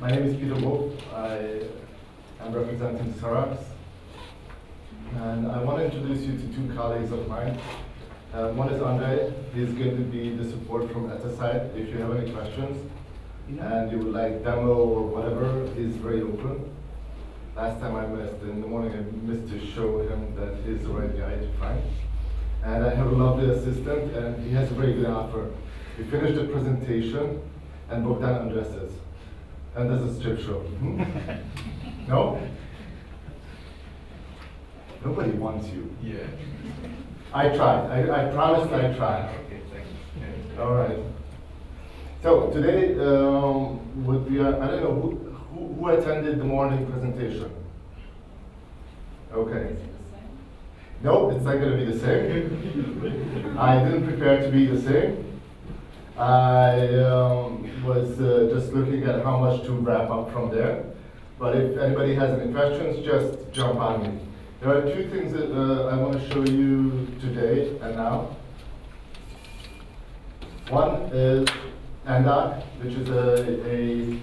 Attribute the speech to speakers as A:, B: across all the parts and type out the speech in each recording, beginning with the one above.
A: My name is Peter Wolf. I am representing Xerox. And I want to introduce you to two colleagues of mine. One is Andre. He's going to be the support from ETA side. If you have any questions and you would like demo or whatever, he's very open. Last time I missed, in the morning I missed to show him that he's the right guy to find. And I have a lovely assistant, and he has a very good offer. We finished the presentation and booked down addresses. And there's a strip show. No? Nobody wants you.
B: Yeah.
A: I tried. I promised I tried.
B: Okay, thank you.
A: All right. So today, what we are, I don't know, who attended the morning presentation? Okay. No, it's not going to be the same. I didn't prepare to be the same. I was just looking at how much to wrap up from there. But if anybody has any questions, just jump on me. There are two things that I want to show you today and now. One is NDoc, which is a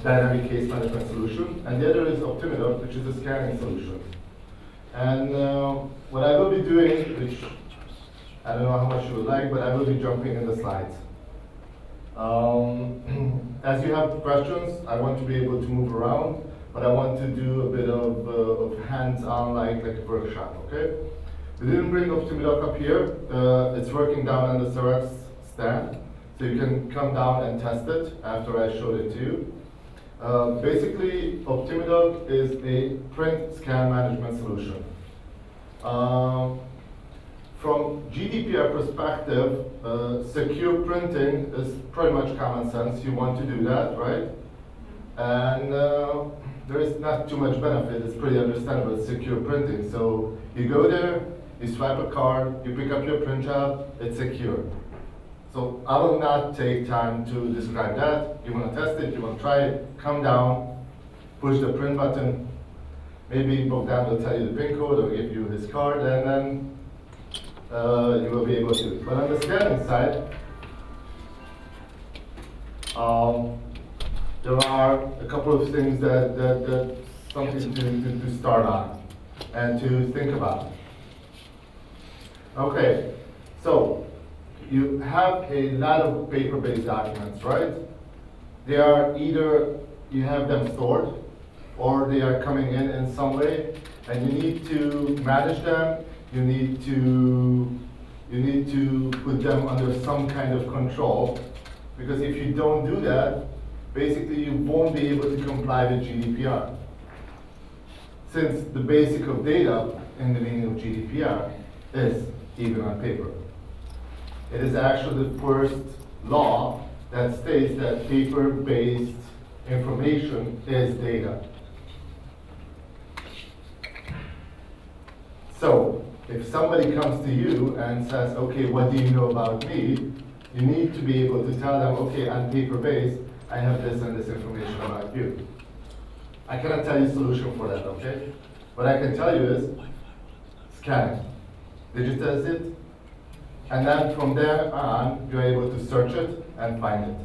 A: dynamic case management solution, and the other is Optimidoc, which is a scanning solution. And what I will be doing, which I don't know how much you would like, but I will be jumping in the slides. As you have questions, I want to be able to move around, but I want to do a bit of hands-on, like a workshop, okay? We didn't bring Optimidoc up here. It's working down on the Xerox stand, so you can come down and test it after I showed it to you. Basically, Optimidoc is a print scan management solution. From GDPR perspective, secure printing is pretty much common sense. You want to do that, right? And there is not too much benefit. It's pretty understandable. It's secure printing. So you go there, you swipe a card, you pick up your print job, it's secure. So I will not take time to describe that. You want to test it, you want to try it, come down, push the print button. Maybe Bogdan will tell you the PIN code or give you his card, and then you will be able to. But on the scanning side, there are a couple of things that something to start on and to think about. Okay, so you have a lot of paper-based documents, right? They are either you have them stored or they are coming in some way, and you need to manage them. You need to put them under some kind of control, because if you don't do that, basically you won't be able to comply with GDPR. Since the basic of data in the meaning of GDPR is even on paper. It is actually the first law that states that paper-based information is data. So, if somebody comes to you and says, okay, what do you know about me? You need to be able to tell them, okay, on paper-based, I have this and this information about you. I cannot tell you a solution for that, okay? What I can tell you is, scan it, digitize it, and then from there on, you're able to search it and find it.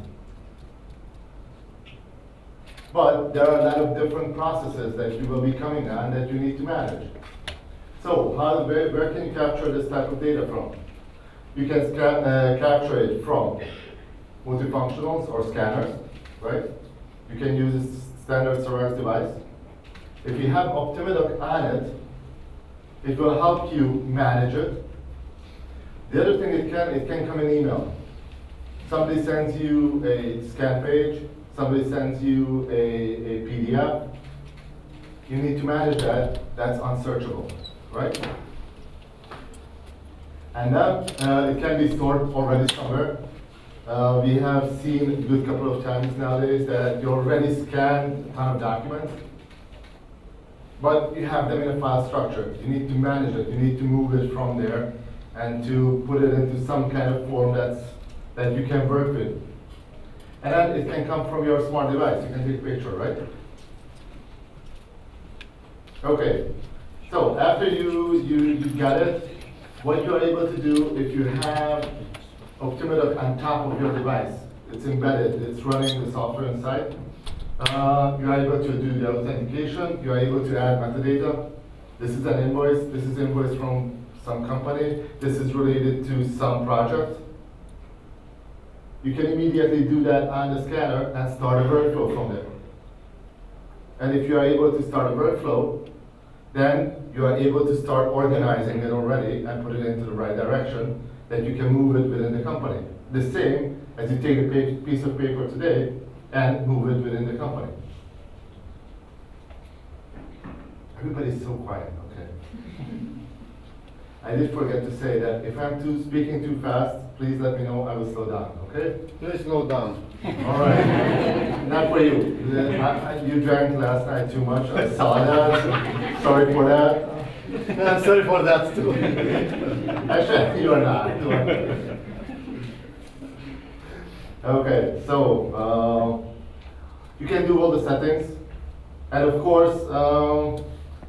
A: But there are a lot of different processes that you will be coming on that you need to manage. So where can you capture this type of data from? You can capture it from multifunctionals or scanners, right? You can use a standard Xerox device. If you have Optimidoc on it, it will help you manage it. The other thing, it can come in email. Somebody sends you a scan page, somebody sends you a PDF. You need to manage that. That's unsearchable, right? And then it can be stored already somewhere. We have seen a good couple of times nowadays that you already scanned a ton of documents, but you have them in a file structure. You need to manage it. You need to move it from there and to put it into some kind of form that you can work with. And then it can come from your smart device. You can take a picture, right? Okay, so after you got it, what you're able to do if you have Optimidoc on top of your device, it's embedded, it's running the software inside, You are able to do the authentication. You are able to add metadata. This is an invoice. This is invoice from some company. This is related to some project. You can immediately do that on the scanner and start a workflow from there. And if you are able to start a workflow, then you are able to start organizing it already and put it into the right direction that you can move it within the company. The same as you take a piece of paper today and move it within the company. Everybody's so quiet, okay. I did forget to say that if I'm speaking too fast, please let me know, I will slow down, okay?
B: Please slow down.
A: All right, not for you. You drank last night too much, I saw that, sorry for that.
B: I'm sorry for that too.
A: Actually, you are not. Okay, so you can do all the settings, and of course,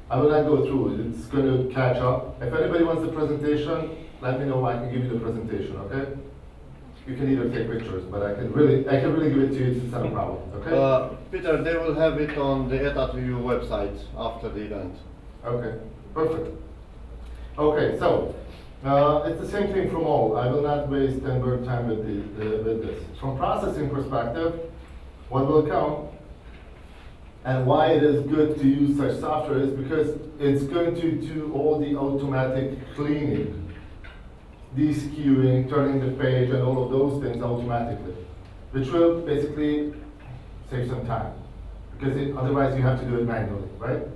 A: I will not go through it. It's going to catch up. If anybody wants the presentation, let me know. I can give you the presentation. Okay? You can either take pictures, but I can really give it to you. It's not a problem. Okay?
B: Peter, they will have it on the ETATView website after the event.
A: Okay, perfect. Okay, so it's the same thing from all. I will not waste and work time with this. From processing perspective, what will come and why it is good to use such software is because it's going to do all the automatic cleaning, de-skewing, turning the page, and all of those things automatically, which will basically save some time because otherwise you have to do it manually, right?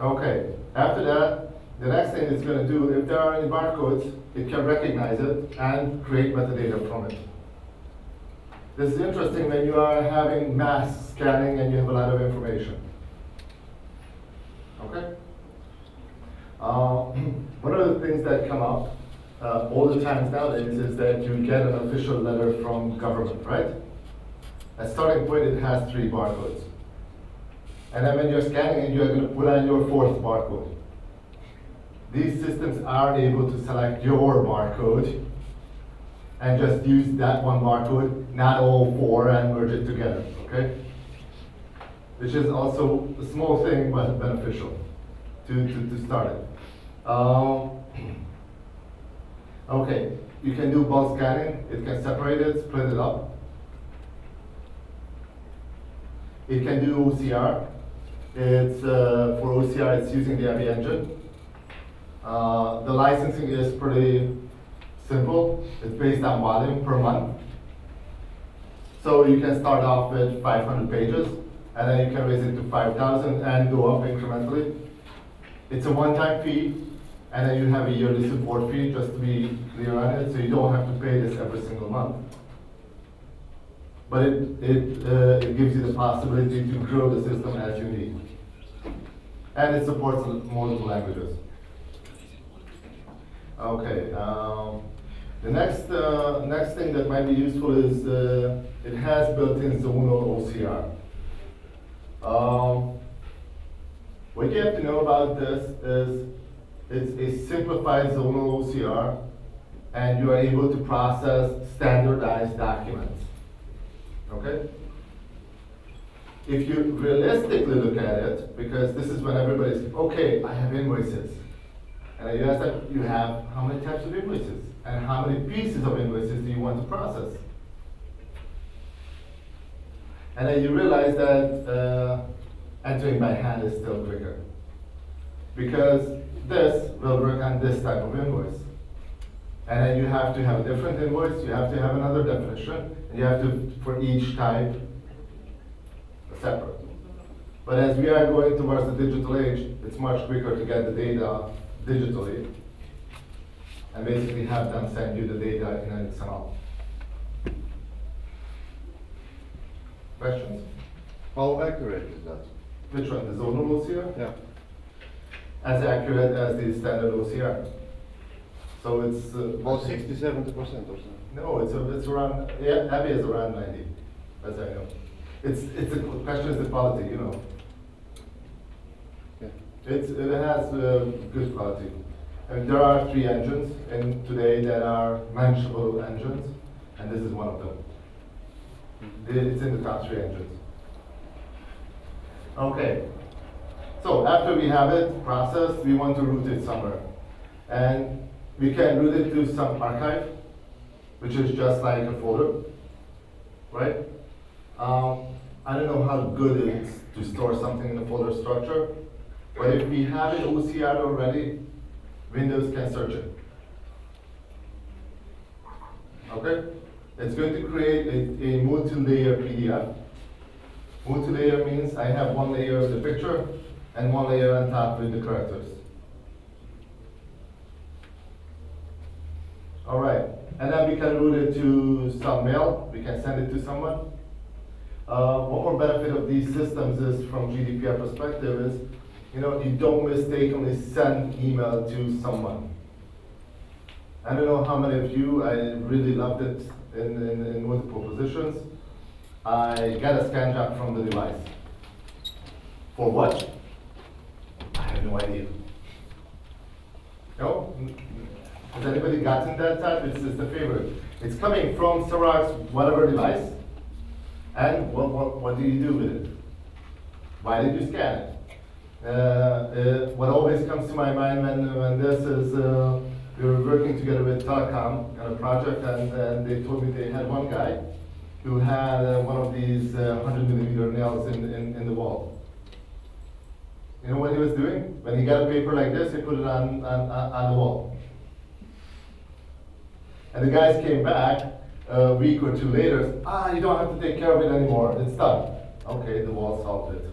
A: Okay, after that, the next thing it's going to do, if there are any barcodes, it can recognize it and create metadata from it. This is interesting when you are having mass scanning and you have a lot of information. Okay? One of the things that come up all the times nowadays is that you get an official letter from government, right? At starting point, it has 3 barcodes. And then when you're scanning it, you're going to put on your 4th barcode. These systems are able to select your barcode and just use that one barcode, not all 4, and merge it together, okay? Which is also a small thing, but beneficial to start it. Okay, you can do bulk scanning. It can separate it, split it up. It can do OCR. It's for OCR, it's using the AVI engine. The licensing is pretty simple. It's based on volume per month. So you can start off with 500 pages, and then you can raise it to 5,000 and go up incrementally. It's a one-time fee, and then you have a yearly support fee, just to be clear on it, so you don't have to pay this every single month. But it gives you the possibility to grow the system as you need. And it supports multiple languages. Okay, the next thing that might be useful is it has built-in zonal OCR. What you have to know about this is it's a simplified zonal OCR, and you are able to process standardized documents. Okay? If you realistically look at it, because this is when everybody's, okay, I have invoices. And you ask that you have how many types of invoices? And how many pieces of invoices do you want to process? And then you realize that entering by hand is still quicker. Because this will work on this type of invoice. And then you have to have a different invoice, you have to have another definition, and you have to, for each type, separate. But as we are going towards the digital age, it's much quicker to get the data digitally and basically have them send you the data in an XML. Questions?
B: How accurate is that?
A: Which one, the zonal OCR?
B: Yeah.
A: As accurate as the standard OCR. So it's
B: About 60–70% or so.
A: No, it's around, yeah, AVI is around 90, as I know. It's the question is the quality, you know.
B: Yeah.
A: It has good quality. And there are 3 engines in today that are mentionable engines, and this is one of them. It's in the top 3 engines. Okay. So after we have it processed, we want to route it somewhere. And we can route it to some archive, which is just like a folder, right? I don't know how good it is to store something in a folder structure, but if we have it OCR already, Windows can search it. Okay? It's going to create a multi-layer PDF. Multi-layer means I have one layer of the picture and one layer on top with the characters. All right, and then we can route it to some mail. We can send it to someone. One more benefit of these systems is, from GDPR perspective, is you don't mistakenly send email to someone. I don't know how many of you, I really loved it in multiple positions. I got a scan job from the device. For what? I have no idea. No? Has anybody gotten that type? It's the favorite. It's coming from Xerox, whatever device. And what do you do with it? Why did you scan it? What always comes to my mind when this is, we were working together with Telecom on a project, and they told me they had one guy who had one of these 100mm nails in the wall. You know what he was doing? When he got a paper like this, he put it on the wall. And the guys came back a week or two later, you don't have to take care of it anymore, it's done. Okay, the wall solved it.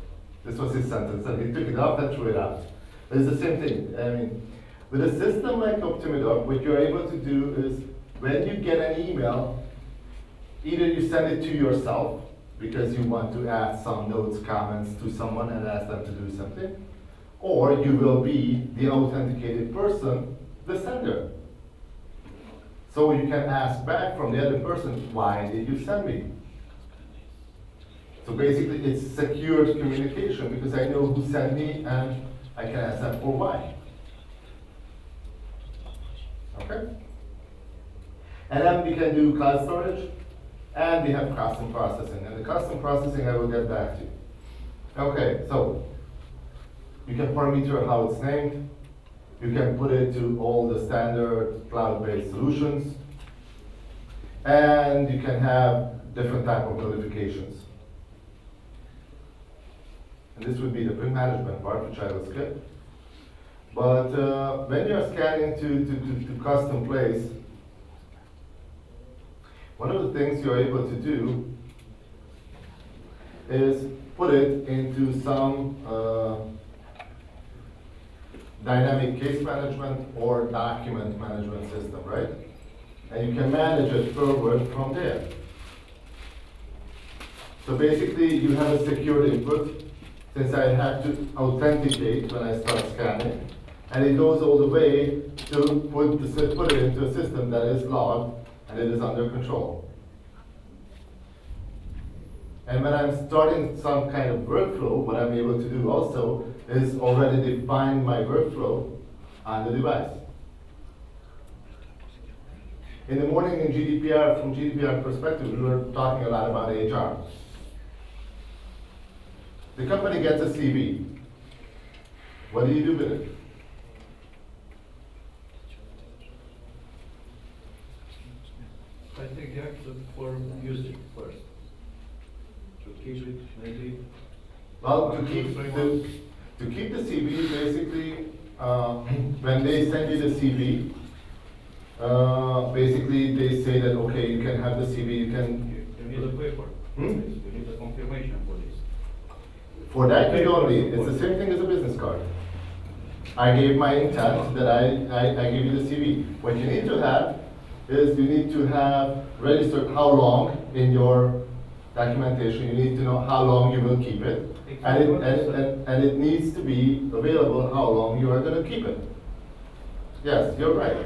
A: This was his sentence, and he took it out and threw it out. It's the same thing. I mean, with a system like Optimidoc, what you're able to do is, when you get an email, either you send it to yourself, because you want to add some notes, comments to someone and ask them to do something, or you will be the authenticated person, the sender. So you can ask back from the other person, why did you send me? So basically it's secured communication, because I know who sent me and I can ask them for why. Okay? And then we can do cloud storage, and we have custom processing. And the custom processing I will get back to. Okay, so you can parameter how it's named. You can put it to all the standard cloud-based solutions. And you can have different type of notifications. And this would be the print management part, which I will skip. But when you're scanning to custom place, one of the things you're able to do is put it into some dynamic case management or document management system, right? And you can manage it forward from there. So basically, you have a secured input, since I have to authenticate when I start scanning, and it goes all the way to put it into a system that is logged and it is under control. And when I'm starting some kind of workflow, what I'm able to do also is already define my workflow on the device. In the morning in GDPR, from GDPR perspective, we were talking a lot about HR. The company gets a CV. What do you do with it?
C: I think you have to for use it first. To keep it maybe.
A: Well, to keep the CV, basically, when they send you the CV, basically they say that, okay, you can have the CV, you can.
C: You need a paper. You need a confirmation for this.
A: For that you don't need. It's the same thing as a business card. I gave my intent that I give you the CV. What you need to have is you need to have registered how long in your documentation. You need to know how long you will keep it. And it needs to be available how long you are going to keep it. Yes, you're right.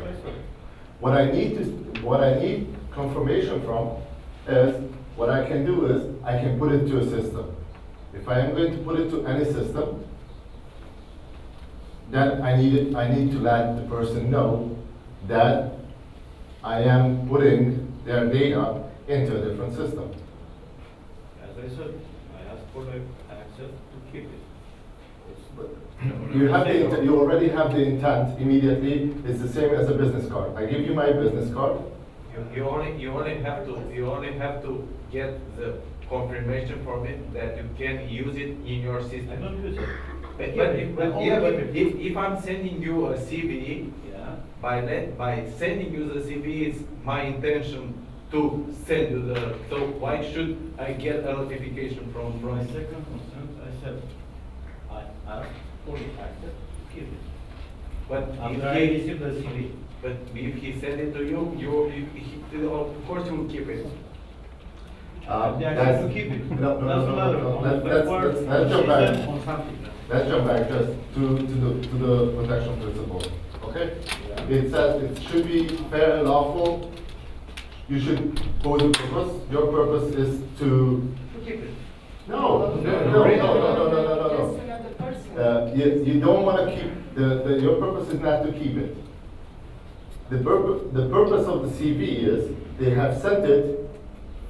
A: What I need confirmation from is, what I can do is I can put it to a system. If I am going to put it to any system, then I need to let the person know that I am putting their data into a different system.
C: As I said, I asked for the access to keep it.
A: You already have the intent immediately. It's the same as a business card. I give you my business card.
D: You only have to get the confirmation from it that you can use it in your
C: I
D: system.
C: don't use it.
D: If I'm sending you a CV,
C: Yeah.
D: by sending you the CV, it's my intention to send you so why should I get a notification from?
C: My second concern, I said, I asked for the access to keep it.
D: But
C: After I
D: if
C: received the CV.
D: if he send it to you, of course you will keep it.
C: The access to keep it.
A: No.
C: Doesn't matter.
A: Let's jump back.
C: On something.
A: Let's jump back just to the protection principle, okay? It says it should be fair and lawful. You should pose a purpose. Your purpose is to,
C: To keep it.
A: no.
E: Just another person.
A: You don't want to keep, your purpose is not to keep it. The purpose of the CV is they have sent it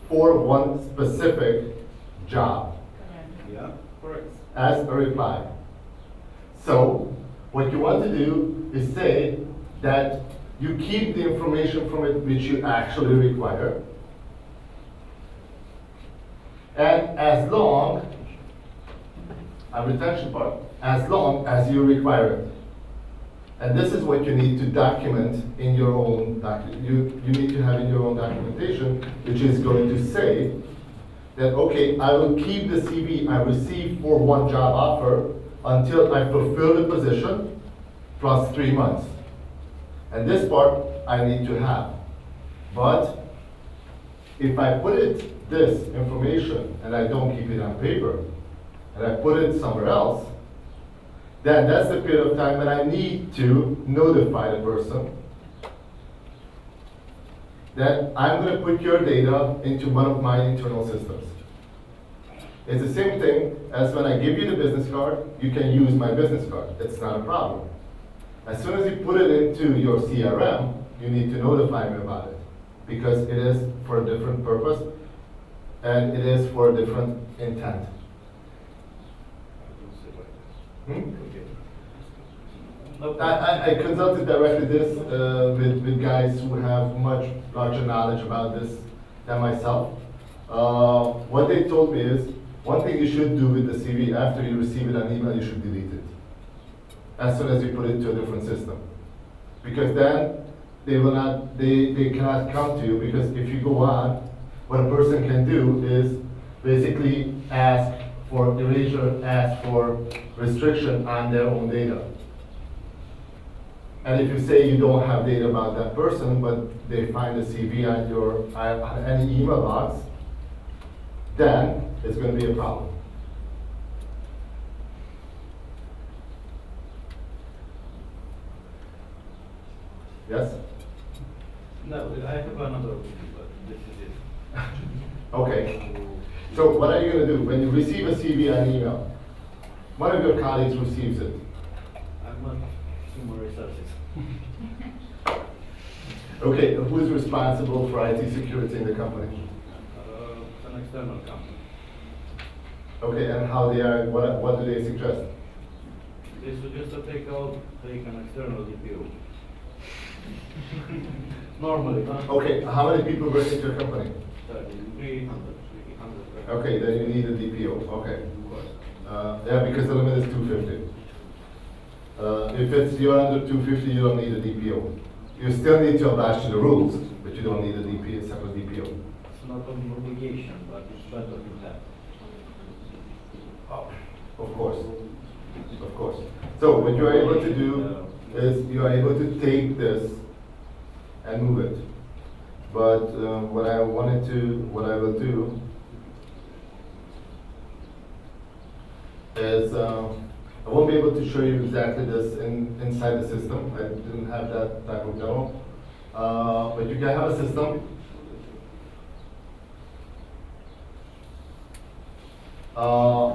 A: for one specific job
C: Yeah, correct.
A: as a reply. So what you want to do is say that you keep the information from it which you actually require. And as long, retention part, as long as you require it. And this is what you need to document in your own you need to have in your own documentation, which is going to say that, okay, I will keep the CV I received for one job offer until I fulfill the position plus 3 months. And this part I need to have. But if I put this information and I don't keep it on paper, and I put it somewhere else, then that's the period of time that I need to notify the person that I'm going to put your data into one of my internal systems. It's the same thing as when I give you the business card, you can use my business card. It's not a problem. As soon as you put it into your CRM, you need to notify me about it because it is for a different purpose and it is for a different intent. Hmm?
C: No.
A: I consulted directly this with guys who have much larger knowledge about this than myself. What they told me is, one thing you should do with the CV, after you receive it on email, you should delete it. As soon as you put it to a different system. Because then they cannot come to you, because if you go on, what a person can do is basically ask for erasure, ask for restriction on their own data. And if you say you don't have data about that person, but they find a CV on any email box, then it's going to be a problem. Yes?
C: No, I have another opinion, but this is it.
A: Okay. So what are you going to do? When you receive a CV on email, one of your colleagues receives it.
C: I'm not human resources.
A: Okay, who is responsible for IT security in the company?
C: It's an external company.
A: Okay, and how they are, what do they suggest?
C: They suggest to take an external DPO. Normally, huh?
A: Okay, how many people work at your company?
C: 300.
A: Okay, then you need a DPO, okay. Yeah, because the limit is 250. If you're under 250, you don't need a DPO. You still need to oblige to the rules, but you don't need a DPO, separate DPO.
C: It's not an obligation, but it's better to have.
A: Oh, of course, of course. So what you are able to do is you are able to take this and move it. But what I will do is I won't be able to show you exactly this inside the system. I didn't have that type of demo. But you can have a system.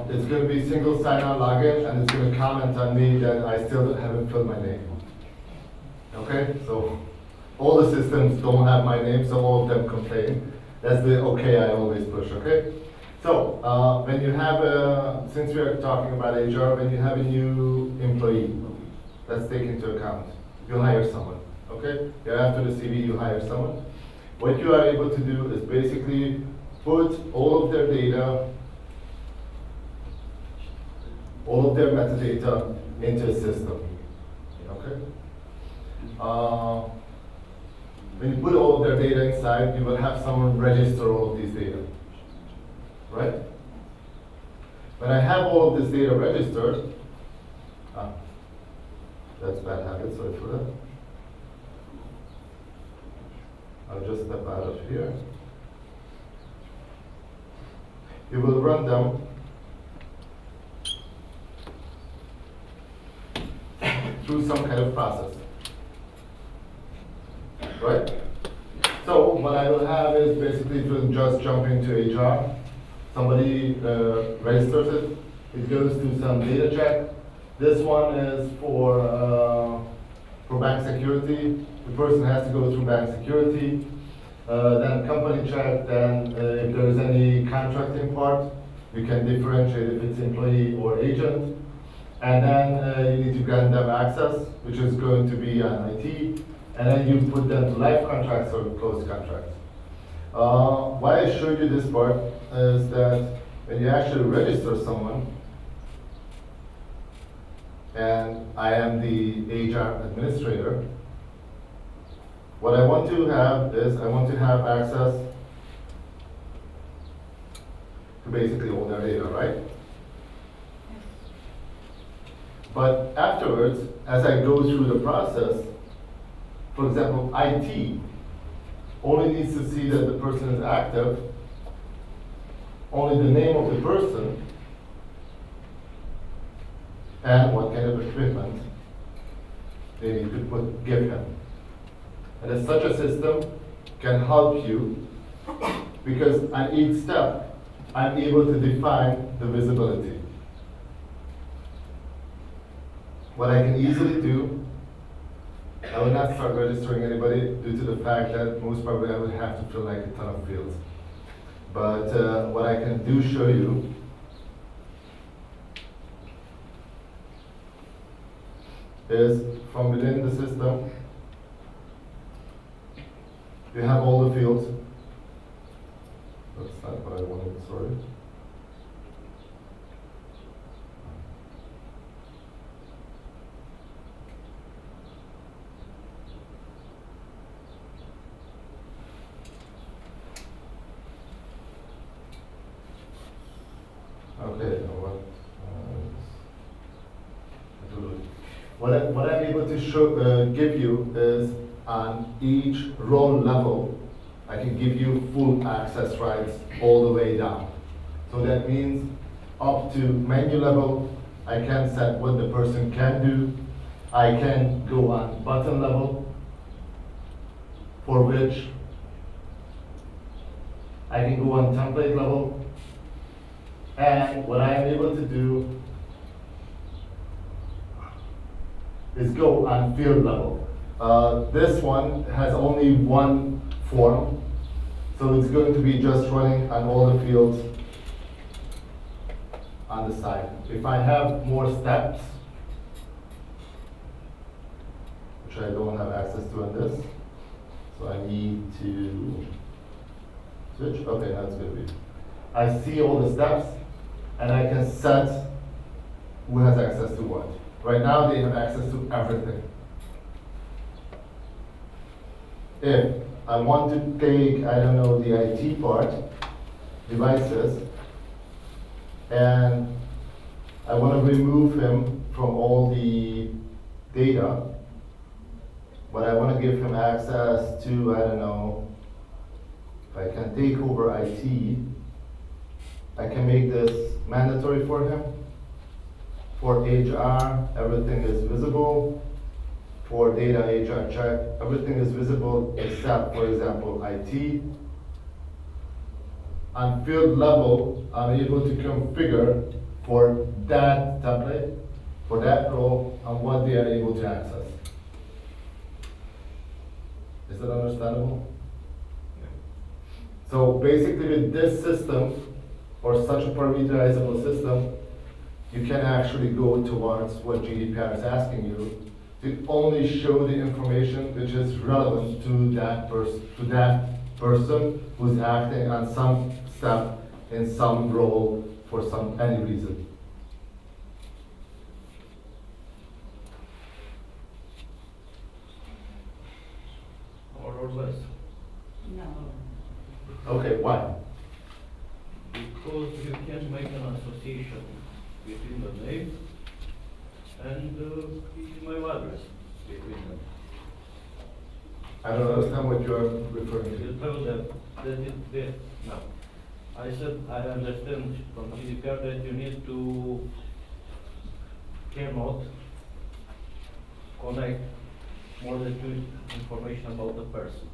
A: It's going to be single sign-on login, and it's going to comment on me that I still haven't filled my name. Okay, so all the systems don't have my name, so all of them complain. That's the okay I always push. Okay, So, when you have since we are talking about HR, when you have a new employee, let's take into account, you hire someone, okay? After the CV, you hire someone. What you are able to do is basically put all of their data, all of their metadata into a system, okay? When you put all of their data inside, you will have someone register all of these data, right? When I have all of this data registered, that's bad habit, sorry for that. I'll just step out of here. You will run them through some kind of process, right? So what I will have is basically to just jump into HR. Somebody registers it. It goes to some data check. This one is for bank security. The person has to go through bank security. Then company check. Then if there is any contracting part, you can differentiate if it's employee or agent. And then you need to grant them access, which is going to be an IT. And then you put them to live contracts or closed contracts. Why I showed you this part is that when you actually register someone, and I am the HR administrator, what I want to have is I want to have access to basically all their data, right? But afterwards, as I go through the process, for example, IT only needs to see that the person is active, only the name of the person, and what kind of equipment they need to give him. And as such a system can help you because at each step, I'm able to define the visibility. What I can easily do, I will not start registering anybody due to the fact that most probably I would have to fill like a ton of fields. But what I can do show you is from within the system, you have all the fields. That's not what I wanted, sorry. Okay, what I'm able to give you is on each role level, I can give you full access rights all the way down. So that means up to menu level, I can set what the person can do. I can go on button level, for which I can go on template level. And what I am able to do is go on field level. This one has only one form, so it's going to be just running on all the fields on the side. If I have more steps, which I don't have access to on this, so I need to switch. Okay, now it's going to be. I see all the steps, and I can set who has access to what. Right now, they have access to everything. If I want to take, I don't know, the IT part, devices, and I want to remove him from all the data, but I want to give him access to, I don't know, if I can take over IT, I can make this mandatory for him. For HR, everything is visible. For data HR check, everything is visible except, for example, IT. On field level, I'm able to configure for that template, for that role, and what they are able to access. Is that understandable? So basically with this system, or such a parameterizable system, you can actually go towards what GDPR is asking you to only show the information which is relevant to that person who's acting on some step in some role for any reason.
C: More or less.
E: No.
A: Okay, why?
C: Because you can make an association between the name and the email address between them.
A: I don't understand what you're referring
C: You
A: to.
C: tell them that it there. No. I said I understand from GDPR that you need to cannot connect more than two information about the person.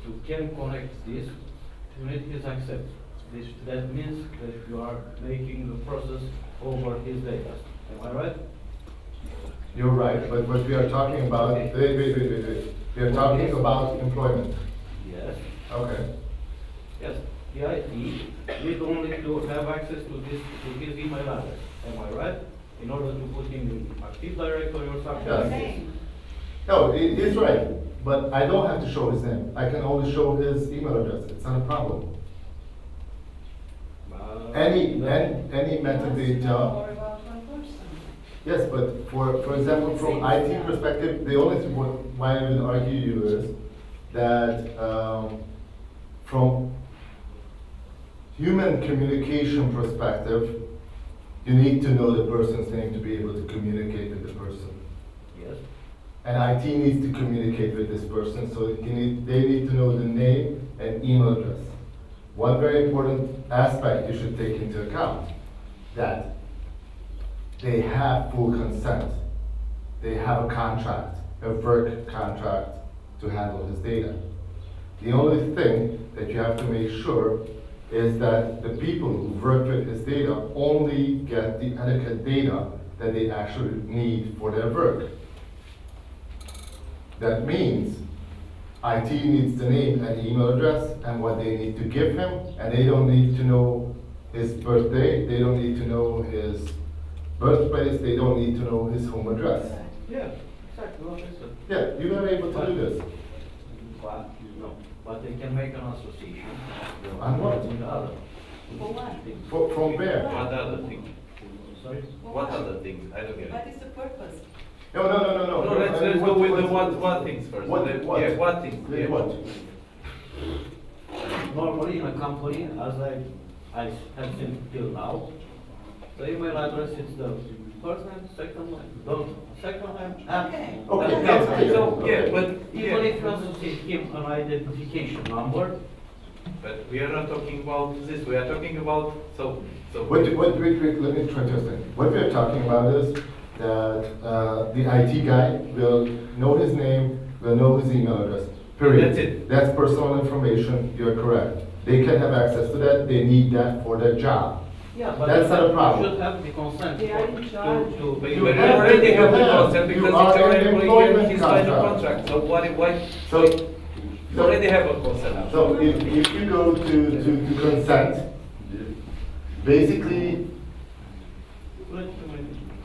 C: You can connect this, you need his accept. That means that you are making the process over his data. Am I right?
A: You're right, but what we are talking about, wait. We are talking about employment.
C: Yes.
A: Okay.
C: Yes. The IT need only to have access to this, to his email address. Am I right? In order to put him in Active Directory or something
A: Yes.
C: like this.
E: Name.
A: No, he's right, but I don't have to show his name. I can only show his email address. It's not a problem. Any metadata.
E: Or about one person.
A: Yes, but for example, from IT perspective, the only thing why I would argue you is that from human communication perspective, you need to know the person's name to be able to communicate with the person.
C: Yes.
A: And IT needs to communicate with this person, so they need to know the name and email address. One very important aspect you should take into account, that they have full consent. They have a contract, a work contract to handle his data. The only thing that you have to make sure is that the people who work with his data only get the adequate data that they actually need for their work. That means IT needs the name and email address and what they need to give him, and they don't need to know his birthday, they don't need to know his birthplace, they don't need to know his home address.
C: Yeah, exactly what I said.
A: Yeah, you are able to do this.
C: But, no, but they can make an association.
A: On what?
C: With other.
E: For what?
C: things.
A: From where?
D: What other things?
C: Sorry?
D: What other things? I don't get
E: What
D: it.
E: is the purpose?
A: No.
D: No, let's go with the what things first.
A: What?
D: Yeah, what things?
A: With
D: Yeah.
A: what?
C: Normally in a company, as I have seen till now, the email address is the first name, second name, second name, and.
E: Okay.
A: Okay, that's clear.
D: So, yeah, but,
C: Even if you
D: yeah,
C: associate him an identification number,
D: but we are not talking about this, we are talking about, so.
A: Wait, let me try to understand. What we are talking about is that the IT guy will know his name, will know his email address, period.
D: That's it.
A: That's personal information, you're correct. They can have access to that, they need that for their job.
C: yeah, but.
A: That's not a
C: you
A: problem.
C: should have the consent
E: They are in charge.
D: But
A: You
D: you
A: have-
D: already have the
A: you have.
D: concept
A: You
D: because
A: are
D: it's your
A: in
D: employee
A: employment
D: and he signed a
A: contract.
D: contract, so why?
A: So,
D: You already have a consent.
A: So if you go to consent, basically,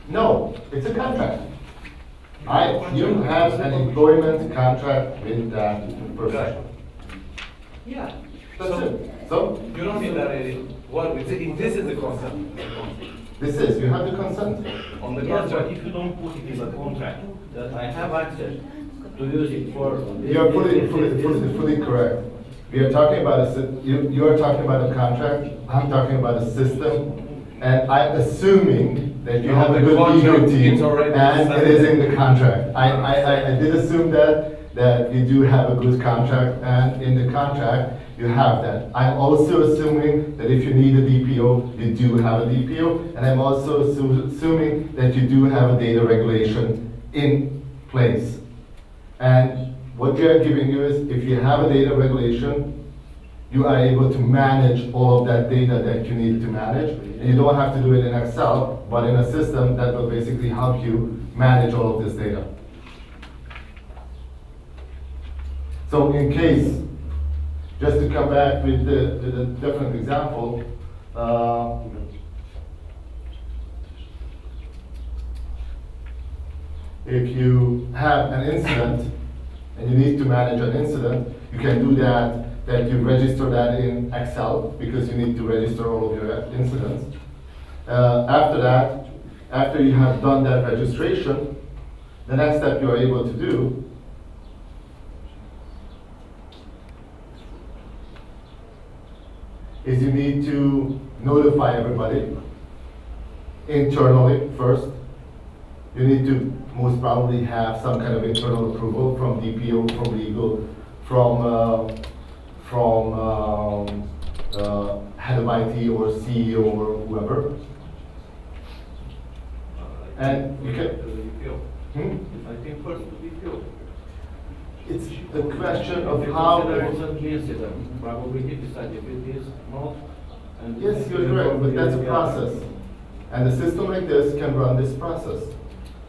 A: no, it's a contract. You have an employment contract with that person.
C: Yeah.
A: That's it. So,
D: You don't need that, what, this is the concept.
A: you have the consent.
D: On the
C: Yes, but
D: contract.
C: if you don't put it in the contract, that I have access to use it for.
A: You are fully correct. We are talking about you are talking about a contract, I'm talking about a system, and I'm assuming that you
D: No,
A: have a
D: the
A: good legal
D: contract
A: team,
D: is already
A: and it is in
D: decided.
A: the contract. I did assume that you do have a good contract, and in the contract, you have that. I'm also assuming that if you need a DPO, you do have a DPO, and I'm also assuming that you do have a data regulation in place. And what we are giving you is, if you have a data regulation, you are able to manage all of that data that you need to manage. And you don't have to do it in Excel, but in a system that will basically help you manage all of this data. So in case, just to come back with a different example, If you have an incident and you need to manage an incident, you can do that you register that in Excel because you need to register all of your incidents. After that, after you have done that registration, the next step you are able to do is you need to notify everybody internally first. You need to most probably have some kind of internal approval from DPO, from legal, from head of IT or CEO or whoever. And you can,
C: I think first to be filled.
A: it's a question of how.
C: There is an incident, probably he decide if it is not. And
A: Yes, you're correct, but that's a process. And a system like this can run this process.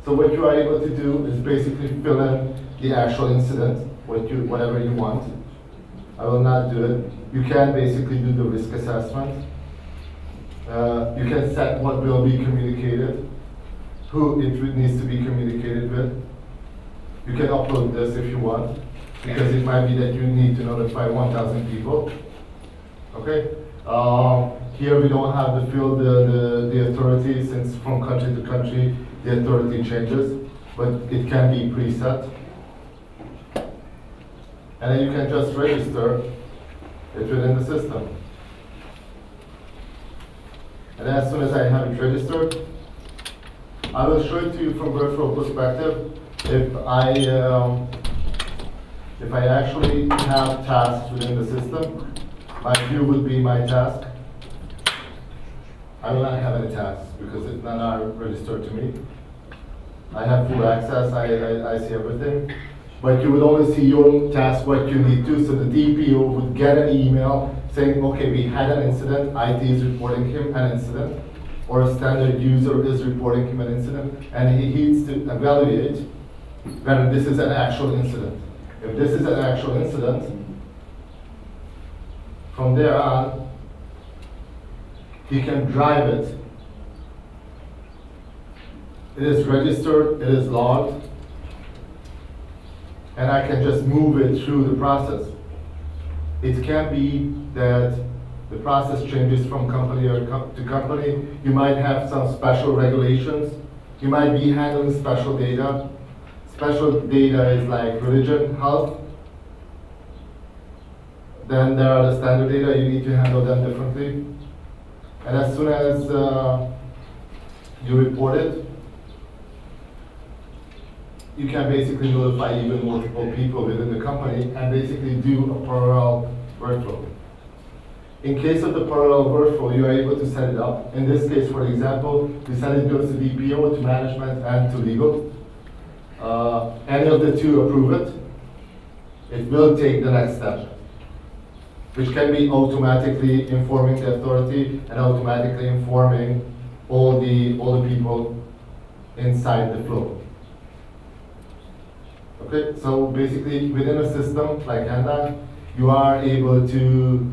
A: So what you are able to do is basically fill in the actual incident, whatever you want. I will not do it. You can basically do the risk assessment. You can set what will be communicated, who it needs to be communicated with. You can upload this if you want, because it might be that you need to notify 1,000 people. Okay? Here we don't have to fill the authority, since from country to country the authority changes, but it can be preset. And then you can just register it within the system. And as soon as I have it registered, I will show it to you from virtual perspective. If I actually have tasks within the system, my view would be my task. I will not have any tasks because it's not registered to me. I have full access, I see everything. But you would only see your task, what you need to, so the DPO would get an email saying, okay, we had an incident, IT is reporting him an incident, or a standard user is reporting him an incident, and he needs to evaluate whether this is an actual incident. If this is an actual incident, from there on, he can drive it. It is registered, it is logged, and I can just move it through the process. It can be that the process changes from company to company. You might have some special regulations. You might be handling special data. Special data is like religion, health. Then there are the standard data, you need to handle them differently. And as soon as you report it, you can basically notify even multiple people within the company and basically do a parallel workflow. In case of the parallel workflow, you are able to set it up. In this case, for example, we said it goes to DPO, to management, and to legal. Any of the two approve it, it will take the next step, which can be automatically informing the authority and automatically informing all the people inside the flow. Okay, so basically within a system like Handa, you are able to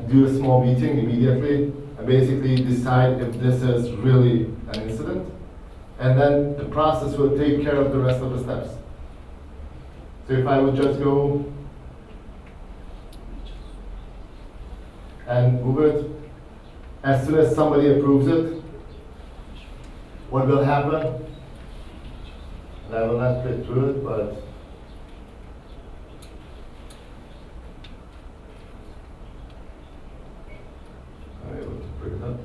A: do a small meeting immediately and basically decide if this is really an incident, and then the process will take care of the rest of the steps. So if I would just go and move it, as soon as somebody approves it, what will happen? And I will not click through it, but I'm able to bring it up.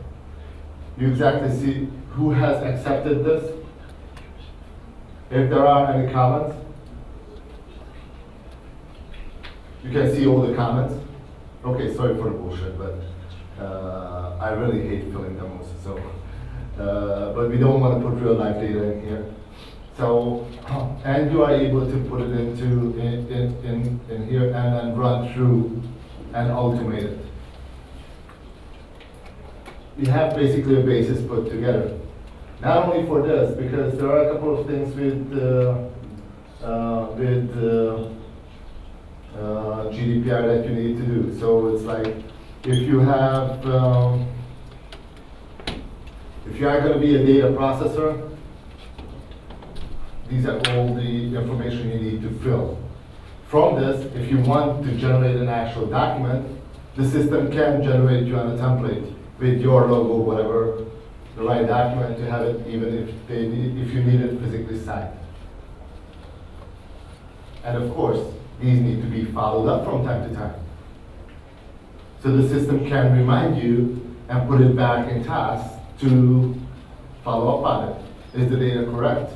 A: You exactly see who has accepted this. If there are any comments, you can see all the comments. Okay, sorry for the bullshit, but I really hate filling demos. So, but we don't want to put real life data in here. So, and you are able to put it into in here and then run through and automate it. We have basically a basis put together. Not only for this, because there are a couple of things with GDPR that you need to do. So it's like if you have, if you are going to be a data processor, these are all the information you need to fill. From this, if you want to generate an actual document, the system can generate you on a template with your logo, whatever, the right document to have it, even if you need it physically signed. And of course, these need to be followed up from time to time. So the system can remind you and put it back in task to follow up on it. Is the data correct?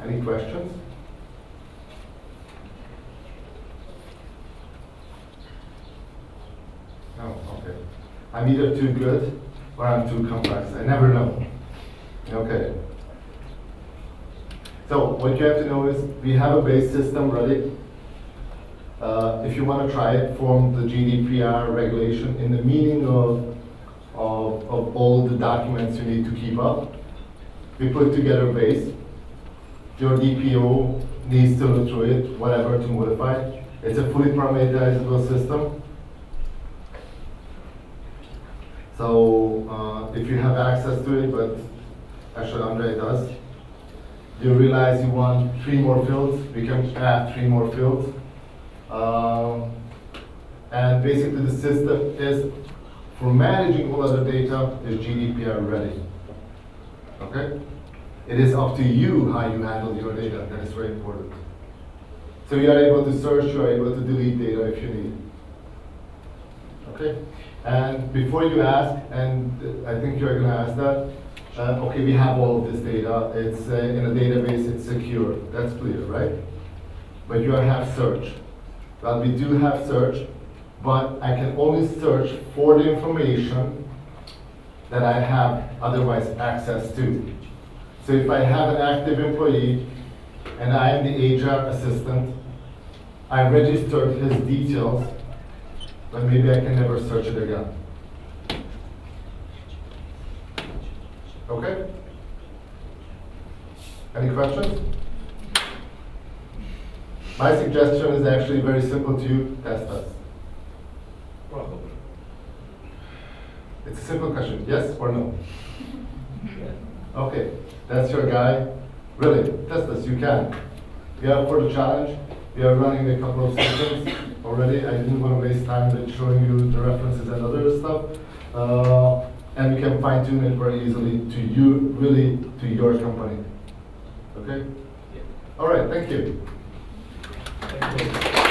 A: Any questions? No, okay. I'm either too good or I'm too complex. I never know. Okay. So what you have to know is we have a base system ready. If you want to try it from the GDPR regulation in the meaning of all the documents you need to keep up, we put together a base. Your DPO needs to look through it, whatever to modify. It's a fully parameterizable system. So if you have access to it, but actually Andre does, you realize you want 3 more fields, we can add 3 more fields. And basically the system is, for managing all other data, is GDPR ready. Okay? It is up to you how you handle your data. That is very important. So you are able to search, you are able to delete data if you need. Okay? And before you ask, and I think you're going to ask that, okay, we have all of this data. It's in a database, it's secure. That's clear, right? But you have search. Well, we do have search, but I can only search for the information that I have otherwise access to. So if I have an active employee and I am the HR assistant, I registered his details, but maybe I can never search it again. Okay? Any questions? My suggestion is actually very simple to you. Test us.
C: Probably.
A: It's a simple question. Yes or no?
C: Yeah.
A: Okay. That's your guy. Really, test us. You can. We are for the challenge. We are running a couple of systems already. I didn't want to waste time with showing you the references and other stuff. And we can fine tune it very easily to you, really to your company. Okay?
C: Yeah.
A: All right. Thank you.
C: Thank you.